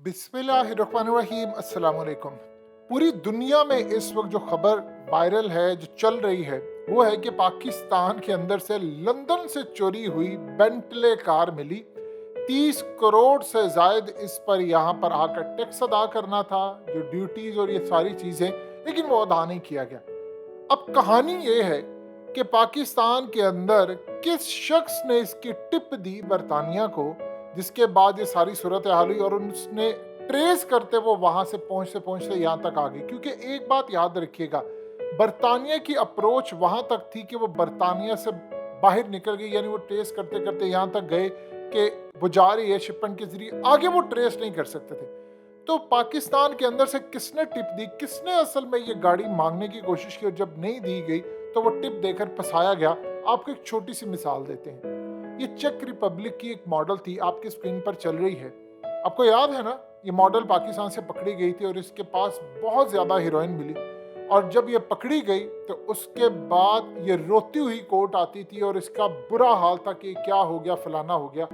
बिस्मिल्लाहिर्रहमानिर्रहीम अस्सलाम वालेकुम। पूरी दुनिया में इस वक्त जो खबर वायरल है, जो चल रही है, वो है कि पाकिस्तान के अंदर से लंदन से चोरी हुई बेंटले कार मिली। 30 करोड़ से जायद इस पर यहाँ पर आकर टैक्स अदा करना था, जो ड्यूटीज और ये सारी चीजें, लेकिन वो अदा नहीं किया गया। अब कहानी ये है कि पाकिस्तान के अंदर किस शख्स ने इसकी टिप दी बरतानिया को, जिसके बाद ये सारी सूरत हाल हुई और उसने ट्रेस करते वो वहां से पहुंचते यहाँ तक आ गई। क्योंकि एक बात याद रखिएगा, बरतानिया की अप्रोच वहां तक थी कि वो बरतानिया से बाहर निकल गई, यानी वो ट्रेस करते करते यहाँ तक गए कि वो जा रही है शिपमेंट के जरिए, आगे वो ट्रेस नहीं कर सकते थे। तो पाकिस्तान के अंदर से किसने टिप दी, किसने असल में ये गाड़ी मांगने की कोशिश की और जब नहीं दी गई तो वो टिप देकर फंसाया गया। आपको एक छोटी सी मिसाल देते हैं। ये चेक रिपब्लिक की एक मॉडल थी, आपकी स्क्रीन पर चल रही है। आपको याद है ना, ये मॉडल पाकिस्तान से पकड़ी गई थी और इसके पास बहुत ज्यादा हीरोइन मिली। और जब ये पकड़ी गई तो उसके बाद ये रोती हुई कोर्ट आती थी और इसका बुरा हाल था कि क्या हो गया, फलाना हो गया।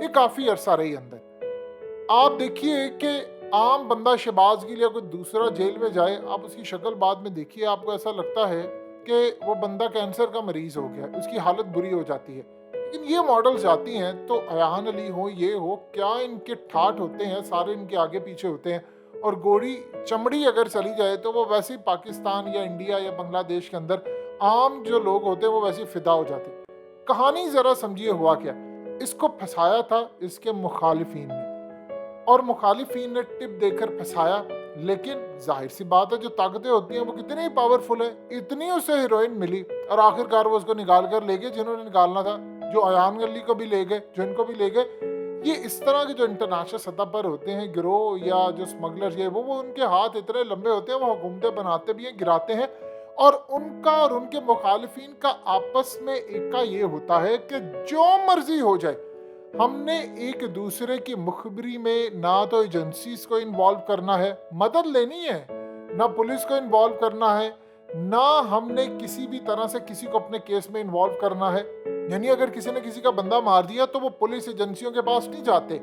ये काफी अरसा रही अंदर। आप देखिए कि आम बंदा शहबाज गिल या कोई दूसरा जेल में जाए, आप उसकी शक्ल बाद में देखिए, आपको ऐसा लगता है कि वो बंदा कैंसर का मरीज हो गया, उसकी हालत बुरी हो जाती है। लेकिन ये मॉडल्स आती हैं तो अयान अली हो, ये हो, क्या इनके ठाठ होते हैं, सारे इनके आगे पीछे होते हैं। और गोरी चमड़ी अगर चली जाए तो वो वैसे ही पाकिस्तान या इंडिया या बांग्लादेश के अंदर आम जो लोग होते हैं वो वैसे ही फिदा हो जाते हैं। कहानी जरा समझिए हुआ क्या। इसको फंसाया था इसके मुखालिफिन ने, और मुखालिफिन ने टिप देकर फंसाया। लेकिन जाहिर सी बात है, जो ताकतें होती हैं वो कितनी पावरफुल है, इतनी उसे हीरोइन मिली और आखिरकार वो उसको निकाल कर ले गए जिन्होंने निकालना था, जो अयान अली को भी ले गए, जो इनको भी ले गए। ये इस तरह के जो इंटरनेशनल सतह पर होते हैं गिरोह या जो स्मगलर, ये वो उनके हाथ इतने लंबे होते हैं, वो हुकूमतें बनाते भी हैं, गिराते हैं। और उनका और उनके मुखालिफिन का आपस में एक का ये होता है कि जो मर्जी हो जाए, हमने एक दूसरे की मुखबिरी में ना तो एजेंसीज को इन्वॉल्व करना है, मदद लेनी है, ना पुलिस को इन्वॉल्व करना है, ना हमने किसी भी तरह से किसी को अपने केस में इन्वॉल्व करना है। यानी अगर किसी ने किसी का बंदा मार दिया तो वो पुलिस एजेंसियों के पास नहीं जाते।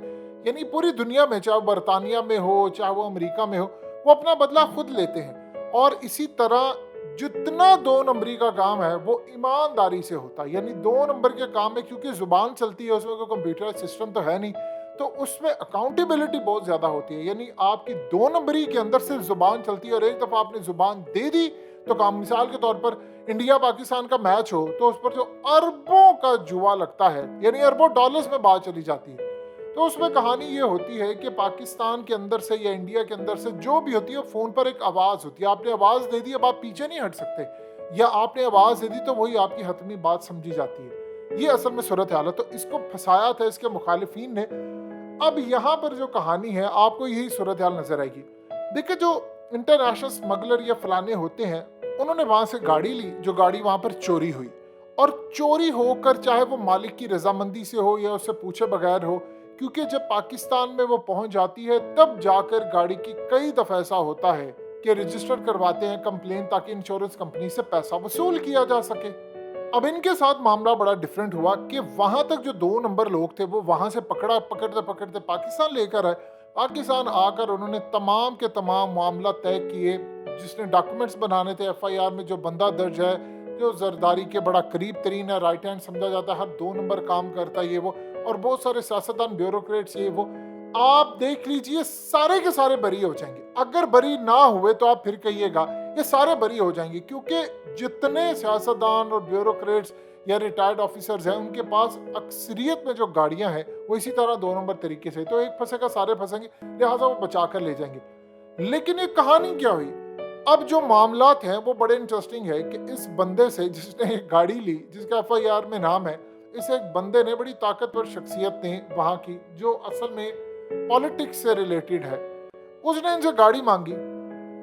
यानी पूरी दुनिया में, चाहे वो बरतानिया में हो चाहे वो अमेरिका में हो, वो अपना बदला खुद लेते हैं। और इसी तरह जितना 2 नंबरी का काम है वो ईमानदारी से होता है। यानी 2 नंबर के काम में क्योंकि जुबान चलती है, उसमें कोई कंप्यूटर सिस्टम तो है नहीं, तो उसमें अकाउंटेबिलिटी बहुत ज्यादा होती है। यानी आपकी 2 नंबरी के अंदर से जुबान चलती है और एक दफा आपने जुबान दे दी तो काम, मिसाल के तौर पर इंडिया पाकिस्तान का मैच हो तो उस पर जो अरबों का जुआ लगता है, यानी अरबों डॉलर्स में बात चली जाती है। तो उसमें कहानी ये होती है कि पाकिस्तान के अंदर से या इंडिया के अंदर से जो भी होती है, फोन पर एक आवाज होती है, आपने आवाज दे दी, अब आप पीछे नहीं हट सकते, या आपने आवाज दे दी तो वही आपकी हतमी बात समझी जाती है। ये असल में सूरत हाल है। तो इसको फंसाया था इसके मुखालिफिन ने। अब यहाँ पर जो कहानी है आपको यही सूरत हाल नजर आएगी। देखिए, जो इंटरनेशनल स्मगलर या फलाने होते हैं, उन्होंने वहां से गाड़ी ली, जो गाड़ी वहां पर चोरी हुई, और चोरी होकर चाहे वो मालिक की रजामंदी से हो या उससे पूछे बगैर हो, क्योंकि जब पाकिस्तान में वो पहुंच जाती है तब जाकर गाड़ी की कई दफा ऐसा होता है कि रजिस्टर करवाते हैं कंप्लेन, ताकि इंश्योरेंस कंपनी से पैसा वसूल किया जा सके। अब इनके साथ मामला बड़ा डिफरेंट हुआ कि वहां तक जो 2 नंबर लोग थे वो वहां से पकड़ते पकड़ते पाकिस्तान लेकर आए। पाकिस्तान आकर उन्होंने तमाम के तमाम मामला तय किए, जिसने डॉक्यूमेंट्स बनाने थे, एफआईआर में जो बंदा दर्ज है, जो जरदारी के बड़ा करीब तरीन है, राइट हैंड समझा जाता है, हर 2 नंबर काम करता है, ये वो, और बहुत सारे सियासतदान, ब्यूरोक्रेट्स, ये वो, आप देख लीजिए सारे के सारे बरी हो जाएंगे। अगर बरी ना हुए तो आप फिर कहिएगा, ये सारे बरी हो जाएंगे, क्योंकि जितने सियासतदान और ब्यूरोक्रेट्स या रिटायर्ड ऑफिसर्स हैं, उनके पास अक्सरियत में जो गाड़ियां हैं वो इसी तरह 2 नंबर तरीके से, तो एक फंसेगा सारे फंसेंगे, लिहाजा वो बचा कर ले जाएंगे। लेकिन ये कहानी क्या हुई, अब जो मामलात हैं वो बड़े इंटरेस्टिंग है कि इस बंदे से, जिसने एक गाड़ी ली, जिसका एफआईआर में नाम है, इस एक बंदे ने, बड़ी ताकतवर शख्सियत ने वहां की, जो असल में पॉलिटिक्स से रिलेटेड है, उसने इनसे गाड़ी मांगी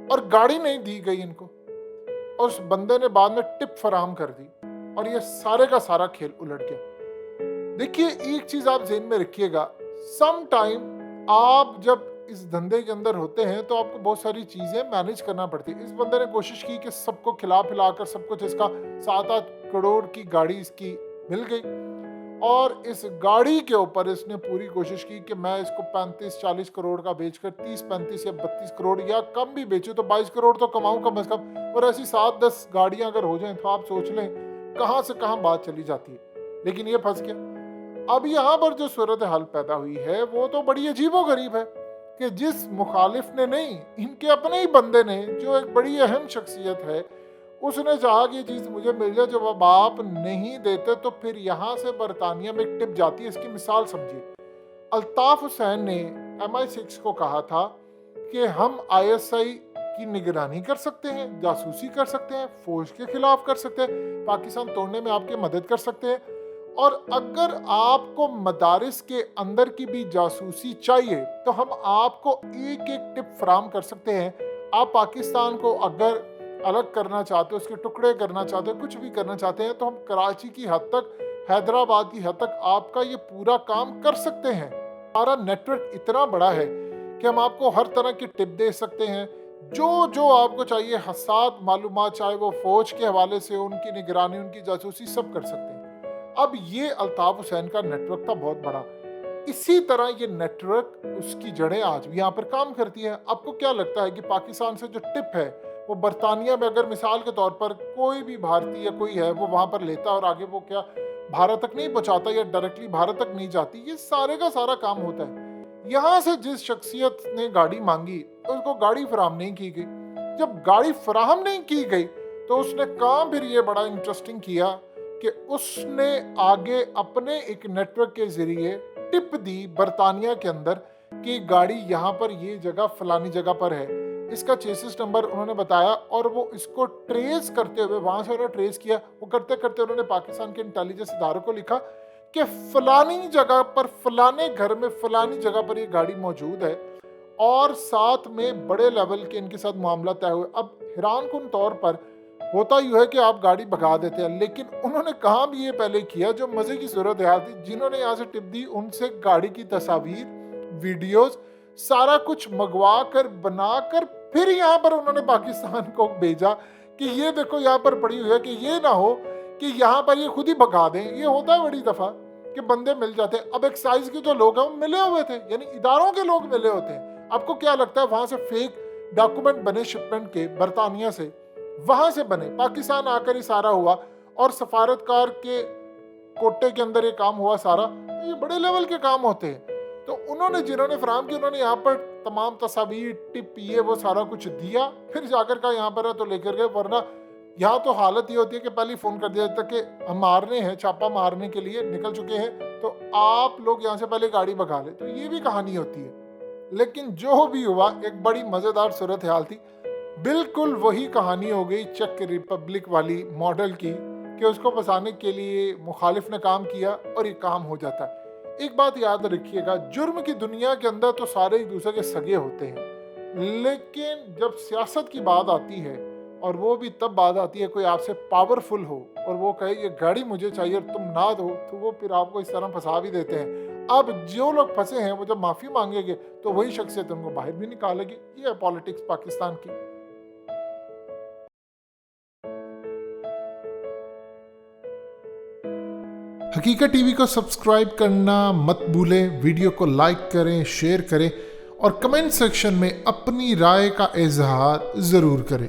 और गाड़ी नहीं दी गई इनको, और उस बंदे ने बाद में टिप फराहम कर दी और ये सारे का सारा खेल उलट गया। देखिए, एक चीज आप ज़हन में रखिएगा, सम टाइम आप जब इस धंधे के अंदर होते हैं तो आपको बहुत सारी चीजें मैनेज करना पड़ती है। इस बंदे ने कोशिश की कि सबको खिला पिला कर सब कुछ, इसका 7-8 करोड़ की गाड़ी इसकी मिल गई, اور اس گاڑی کے اوپر اس نے پوری کوشش کی کہ میں اس کو 35-40 کروڑ کا بیچ کر 30-35 یا 32 کروڑ یا کم بھی بیچوں تو 22 کروڑ تو کماؤں کم از کم، اور ایسی 7-10 گاڑیاں اگر ہو جائیں تو آپ سوچ لیں کہاں سے کہاں بات چلی جاتی ہے۔ لیکن یہ پھنس گیا۔ اب یہاں پر جو صورتحال پیدا ہوئی ہے وہ تو بڑی عجیب و غریب ہے کہ جس مخالف نے نہیں، ان کے اپنے ہی بندے نے، جو ایک بڑی اہم شخصیت ہے، اس نے چاہا کہ یہ چیز مجھے مل جائے، جب اب آپ نہیں دیتے تو پھر یہاں سے برطانیہ میں ایک ٹپ جاتی ہے۔ اس کی مثال سمجھیے، الطاف حسین نے MI6 کو کہا تھا کہ ہم ISI کی نگرانی کر سکتے ہیں، جاسوسی کر سکتے ہیں، فوج کے خلاف کر سکتے ہیں، پاکستان توڑنے میں آپ کی مدد کر سکتے ہیں، اور اگر آپ کو مدارس کے اندر کی بھی جاسوسی چاہیے تو ہم آپ کو ایک ایک ٹپ فراہم کر سکتے ہیں۔ آپ پاکستان کو اگر الگ کرنا چاہتے ہیں، اس کے ٹکڑے کرنا چاہتے ہیں، کچھ بھی کرنا چاہتے ہیں، تو ہم کراچی کی حد تک، حیدرآباد کی حد تک آپ کا یہ پورا کام کر سکتے ہیں۔ ہمارا نیٹ ورک اتنا بڑا ہے کہ ہم آپ کو ہر طرح کی ٹپ دے سکتے ہیں، جو آپ کو چاہیے، حساس معلومات، چاہے وہ فوج کے حوالے سے، ان کی نگرانی، ان کی جاسوسی، سب کر سکتے ہیں۔ اب یہ الطاف حسین کا نیٹ ورک تھا بہت بڑا۔ اسی طرح یہ نیٹ ورک، اس کی جڑیں آج بھی یہاں پر کام کرتی ہیں۔ آپ کو کیا لگتا ہے کہ پاکستان سے جو ٹپ ہے وہ برطانیہ میں، اگر مثال کے طور پر کوئی بھی بھارتی یا کوئی ہے وہ وہاں پر لیتا اور آگے وہ کیا بھارت تک نہیں پہنچاتا یا ڈائریکٹلی بھارت تک نہیں جاتی؟ یہ سارے کا سارا کام ہوتا ہے۔ یہاں سے جس شخصیت نے گاڑی مانگی اس کو گاڑی فراہم نہیں کی گئی۔ جب گاڑی فراہم نہیں کی گئی تو اس نے کام پھر یہ بڑا انٹرسٹنگ کیا کہ اس نے آگے اپنے ایک نیٹ ورک کے ذریعے ٹپ دی برطانیہ کے اندر کہ گاڑی یہاں پر یہ جگہ فلانی جگہ پر ہے، اس کا چیسس نمبر انہوں نے بتایا، اور وہ اس کو ٹریس کرتے ہوئے وہاں سے انہوں نے ٹریس کیا۔ وہ کرتے کرتے انہوں نے پاکستان کے انٹیلیجنس اداروں کو لکھا کہ فلانی جگہ پر، فلانے گھر میں، فلانی جگہ پر یہ گاڑی موجود ہے، اور ساتھ میں بڑے لیول کے ان کے ساتھ معاملہ طے ہوئے۔ اب حیران کن طور پر ہوتا یوں ہے کہ آپ گاڑی بھگا دیتے ہیں، لیکن انہوں نے کہاں بھی یہ پہلے کیا، جو مزے کی صورتحال تھی، جنہوں نے یہاں سے ٹپ دی ان سے گاڑی کی تصاویر، ویڈیوز، سارا کچھ منگوا کر، بنا کر، پھر یہاں پر انہوں نے پاکستان کو بھیجا کہ یہ دیکھو یہاں پر پڑی ہوئی ہے، کہ یہ نہ ہو کہ یہاں پر یہ خود ہی بھگا دیں۔ یہ ہوتا ہے بڑی دفعہ کہ بندے مل جاتے ہیں۔ اب ایکسائز کے جو لوگ ہیں وہ ملے ہوئے تھے، یعنی اداروں کے لوگ ملے ہوتے ہیں۔ آپ کو کیا لگتا ہے وہاں سے فیک ڈاکومنٹ بنے شپمنٹ کے برطانیہ سے، وہاں سے بنے، پاکستان آ کر ہی سارا ہوا، اور سفارتکار کے کوٹے کے اندر یہ کام ہوا سارا۔ یہ بڑے لیول کے کام ہوتے ہیں۔ تو انہوں نے، جنہوں نے فراہم کی، انہوں نے یہاں پر تمام تصاویر، ٹپ، یہ وہ سارا کچھ دیا، پھر جا کر کہا یہاں پر ہے تو لے کر گئے۔ ورنہ یہاں تو حالت یہ ہوتی ہے کہ پہلے فون کر دیا جاتا کہ ہم مارنے ہیں، چھاپا مارنے کے لیے نکل چکے ہیں، تو آپ لوگ یہاں سے پہلے گاڑی بھگا لیں۔ تو یہ بھی کہانی ہوتی ہے۔ لیکن جو بھی ہوا، ایک بڑی مزیدار صورتحال تھی۔ بالکل وہی کہانی ہو گئی چیک ریپبلک والی ماڈل کی، کہ اس کو پھنسانے کے لیے مخالف نے کام کیا اور یہ کام ہو جاتا ہے۔ ایک بات یاد رکھیے گا، جرم کی دنیا کے اندر تو سارے ایک دوسرے کے سگے ہوتے ہیں، لیکن جب سیاست کی بات آتی ہے، اور وہ بھی تب بات آتی ہے کوئی آپ سے پاورفل ہو اور وہ کہے یہ گاڑی مجھے چاہیے اور تم نہ دو، تو وہ پھر آپ کو اس طرح پھنسا بھی دیتے ہیں۔ اب جو لوگ پھنسے ہیں وہ جب معافی مانگیں گے تو وہی شخصیت ان کو باہر بھی نکالے گی۔ یہ ہے پالیٹکس پاکستان کی۔ حقیقت ٹی وی کو سبسکرائب کرنا مت بھولیں، ویڈیو کو لائک کریں، شیئر کریں، اور کمنٹ سیکشن میں اپنی رائے کا اظہار ضرور کریں۔